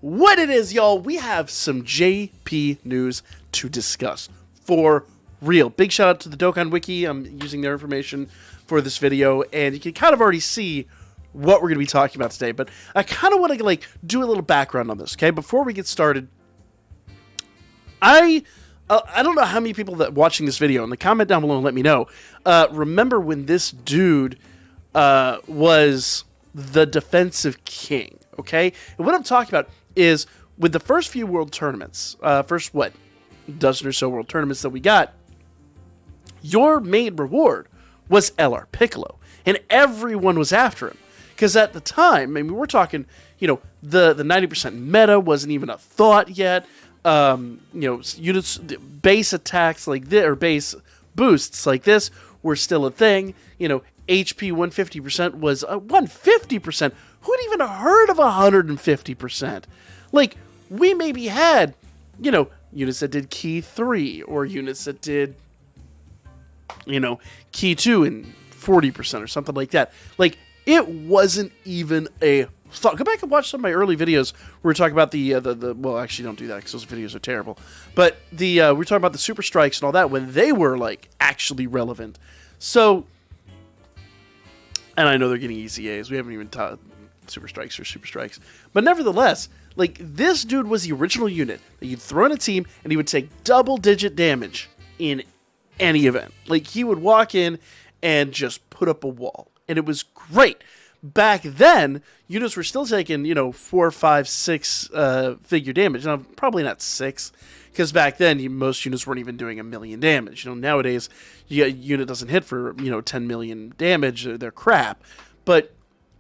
what it is, y'all. We have some JP news to discuss for real. Big shout out to the Dokkan Wiki. I'm using their information for this video, and you can kind of already see what we're going to be talking about today. But I kind of want to do a little background on this, okay? Before we get started, I don't know how many people that watching this video, in the comment down below and let me know, remember when this dude was the defensive king, okay? And what I'm talking about is with the first few world tournaments, first, dozen or so world tournaments that we got, your main reward was LR Piccolo, and everyone was after him. Because at the time, I mean, we're talking, the 90% meta wasn't even a thought yet. Units, base attacks like this, or base boosts like this were still a thing. HP 150% was 150%. Who'd even heard of 150%? Like, we maybe had, units that did key 3 or units that did, key 2 and 40% or something like that. Like, it wasn't even a thought. Go back and watch some of my early videos where we're talking about well, actually don't do that because those videos are terrible. But we're talking about the super strikes and all that when they were like actually relevant. So, and I know they're getting EZAs. We haven't even taught super strikes or super strikes. But nevertheless, like, this dude was the original unit that you'd throw in a team and he would take double-digit damage in any event. Like, he would walk in and just put up a wall. And it was great. Back then, units were still taking, 4, 5, 6 figure damage. Now, probably not 6, because back then, most units weren't even doing 1 million damage. Nowadays, a unit doesn't hit for, 10 million damage. They're crap. But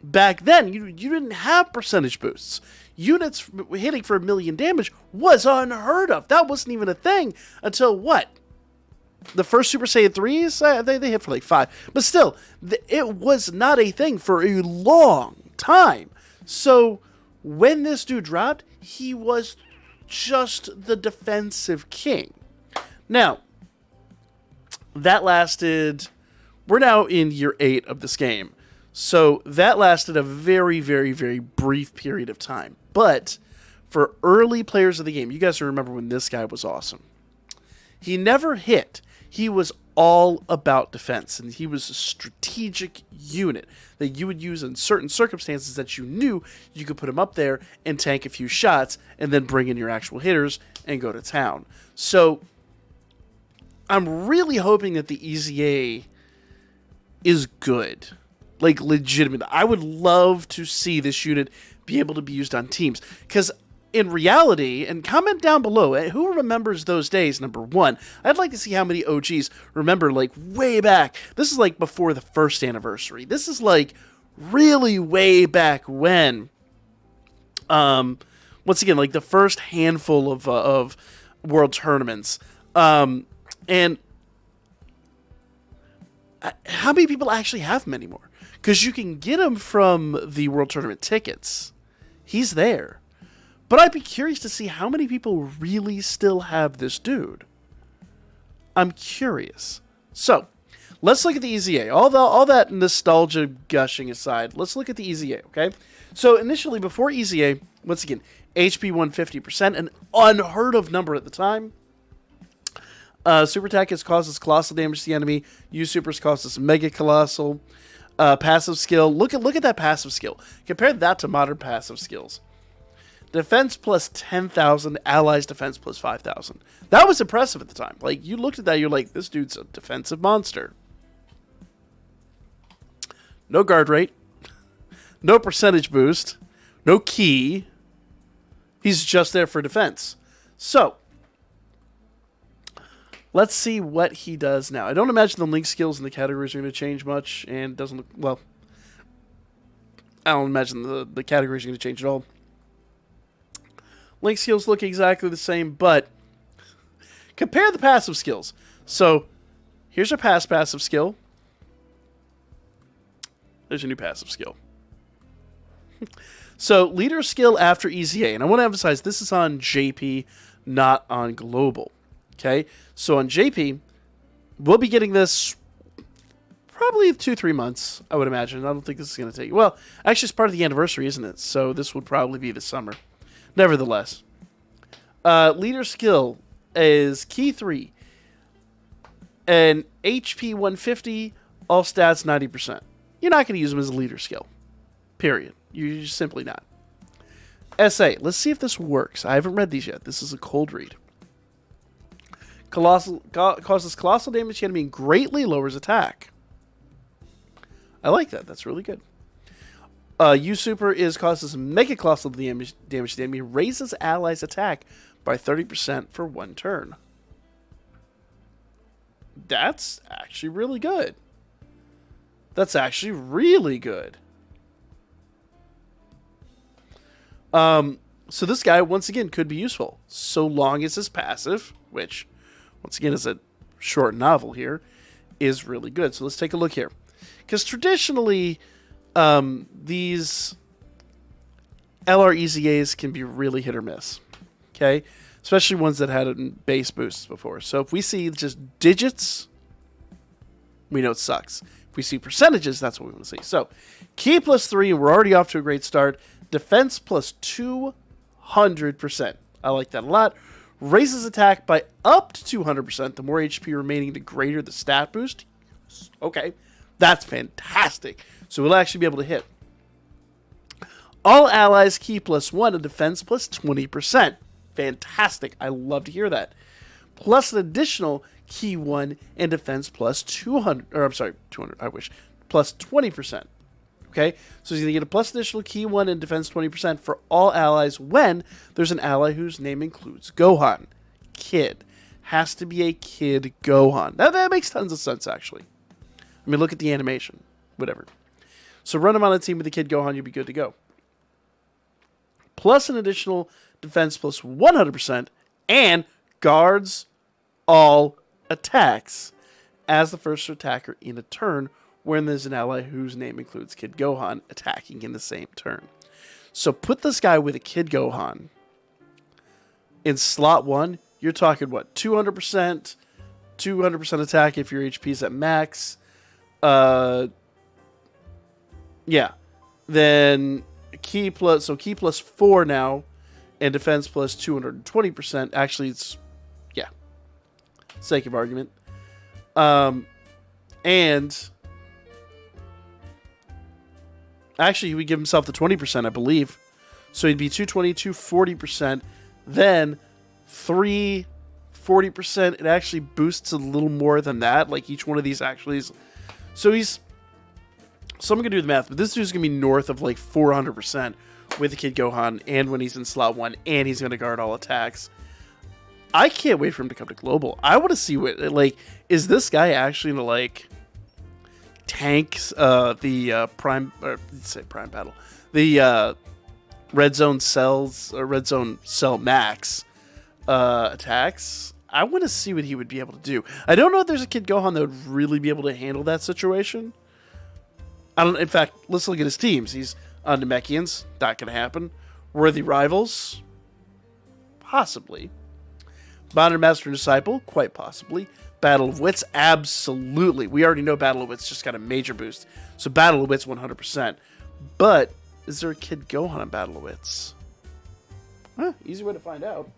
back then, you didn't have percentage boosts. Units hitting for 1 million damage was unheard of. That wasn't even a thing until what? The first Super Saiyan 3s, they hit for like 5. But still, it was not a thing for a long time. So, when this dude dropped, he was just the defensive king. Now, that lasted... We're now in year 8 of this game. So, that lasted a very, very, very brief period of time. But, for early players of the game, you guys remember when this guy was awesome. He never hit. He was all about defense, and he was a strategic unit that you would use in certain circumstances that you knew you could put him up there and tank a few shots and then bring in your actual hitters and go to town. So I'm really hoping that the EZA is good. Like, legitimate. I would love to see this unit be able to be used on teams, because in reality, and comment down below, who remembers those days, number one. I'd like to see how many OGs remember, like, way back. This is, like, before the first anniversary. This is, like, really way back when. Once again, like, the first handful of world tournaments. And how many people actually have them anymore? Because you can get them from the world tournament tickets. He's there. But I'd be curious to see how many people really still have this dude. I'm curious. So, let's look at the EZA. All that nostalgia gushing aside, let's look at the EZA, okay? So, initially, before EZA, once again, HP 150%, an unheard of number at the time. Super attack causes colossal damage to the enemy. Use supers causes mega colossal. Passive skill. Look at that passive skill. Compare that to modern passive skills. Defense plus 10,000, allies defense plus 5,000. That was impressive at the time. Like, you looked at that, you're like, this dude's a defensive monster. No guard rate. No percentage boost. No key. He's just there for defense. So, let's see what he does now. I don't imagine the link skills and the categories are going to change much, and doesn't look, well, I don't imagine the categories are going to change at all. Link skills look exactly the same, but compare the passive skills. So, here's a passive skill. There's a new passive skill. So, leader skill after EZA. And I want to emphasize, this is on JP, not on global. Okay? So, on JP, we'll be getting this probably 2-3 months, I would imagine. I don't think this is going to take... Well, actually, it's part of the anniversary, isn't it? So, this would probably be the summer. Nevertheless, leader skill is Key 3. And HP 150, all stats 90%. You're not going to use them as a leader skill. Period. You're just simply not. SA. Let's see if this works. I haven't read these yet. This is a cold read. Causes colossal damage to enemy and greatly lowers attack. I like that. That's really good. U Super is causes mega colossal damage to the enemy, raises allies' attack by 30% for 1 turn. That's actually really good. That's actually really good. So this guy, once again, could be useful. So long as his passive, which, once again, is a short novel here, is really good. So let's take a look here. Because traditionally, these LR EZAs can be really hit or miss. Okay? Especially ones that had base boosts before. So if we see just digits, we know it sucks. If we see percentages, that's what we want to see. So, key +3, and we're already off to a great start. Defense plus 200%. I like that a lot. Raises attack by up to 200%. The more HP remaining, the greater the stat boost. Okay, that's fantastic. So we'll actually be able to hit. All allies key +1 and defense plus 20%. Fantastic. I love to hear that. Plus an additional key 1 and defense plus 200. Or I'm sorry, 200. I wish. Plus 20%. Okay, so he's going to get a plus additional key 1 and defense 20% for all allies when there's an ally whose name includes Gohan. Kid. Has to be a Kid Gohan. That makes tons of sense, actually. I mean, look at the animation. Whatever. So run him on a team with the Kid Gohan, you'll be good to go. Plus an additional defense plus 100% and guards all attacks as the first attacker in a turn when there's an ally whose name includes Kid Gohan attacking in the same turn. So put this guy with a Kid Gohan in slot 1. You're talking, what, 200%? 200% attack if your HP's at max. Yeah. Then key plus 4 now, and defense plus 220%. Actually, it's, yeah, sake of argument. And actually, he would give himself the 20%, I believe. So he'd be 220, 240%. Then 340%. It actually boosts a little more than that. Like each one of these actually is. So he's. So I'm going to do the math, but this dude's going to be north of like 400% with the Kid Gohan and when he's in slot 1, and he's going to guard all attacks. I can't wait for him to come to global. I want to see what, like, is this guy actually going to, like, tanks the prime, or say prime battle, the red zone cells, or red zone cell max attacks? I want to see what he would be able to do. I don't know if there's a Kid Gohan that would really be able to handle that situation. In fact, let's look at his teams. He's on Namekians. Not going to happen. Worthy Rivals? Possibly. Bonded Master and Disciple? Quite possibly. Battle of Wits? Absolutely. We already know Battle of Wits just got a major boost. So Battle of Wits 100%. But is there a Kid Gohan in Battle of Wits? Easy way to find out.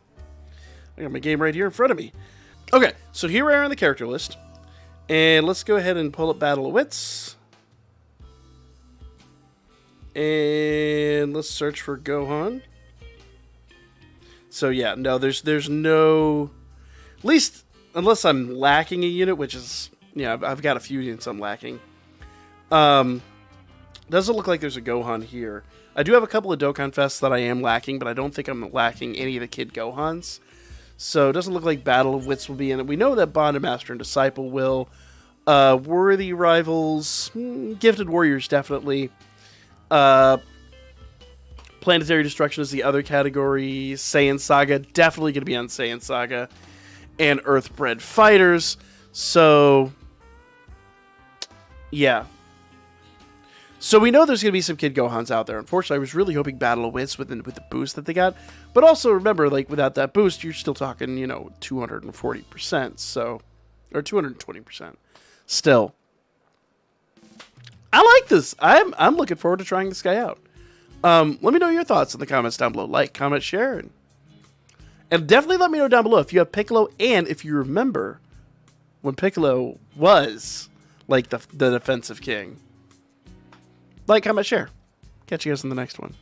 I got my game right here in front of me. Okay, so here we are on the character list. And let's go ahead and pull up Battle of Wits. And let's search for Gohan. So yeah, no, there's no, at least unless I'm lacking a unit, which is, yeah, I've got a few units I'm lacking. Doesn't look like there's a Gohan here. I do have a couple of Dokkan Fests that I am lacking, but I don't think I'm lacking any of the Kid Gohans. So it doesn't look like Battle of Wits will be in it. We know that Bonded Master and Disciple will. Worthy Rivals, Gifted Warriors definitely. Planetary Destruction is the other category. Saiyan Saga, definitely going to be on Saiyan Saga. And Earthbred Fighters. So, yeah. So we know there's going to be some Kid Gohans out there. Unfortunately, I was really hoping Battle of Wits with the boost that they got. But also remember, like, without that boost, you're still talking, 240%. So, or 220%. Still. I like this. I'm looking forward to trying this guy out. Let me know your thoughts in the comments down below. Like, comment, share, and definitely let me know down below if you have Piccolo and if you remember when Piccolo was like the defensive king. Like, comment, share. Catch you guys in the next one.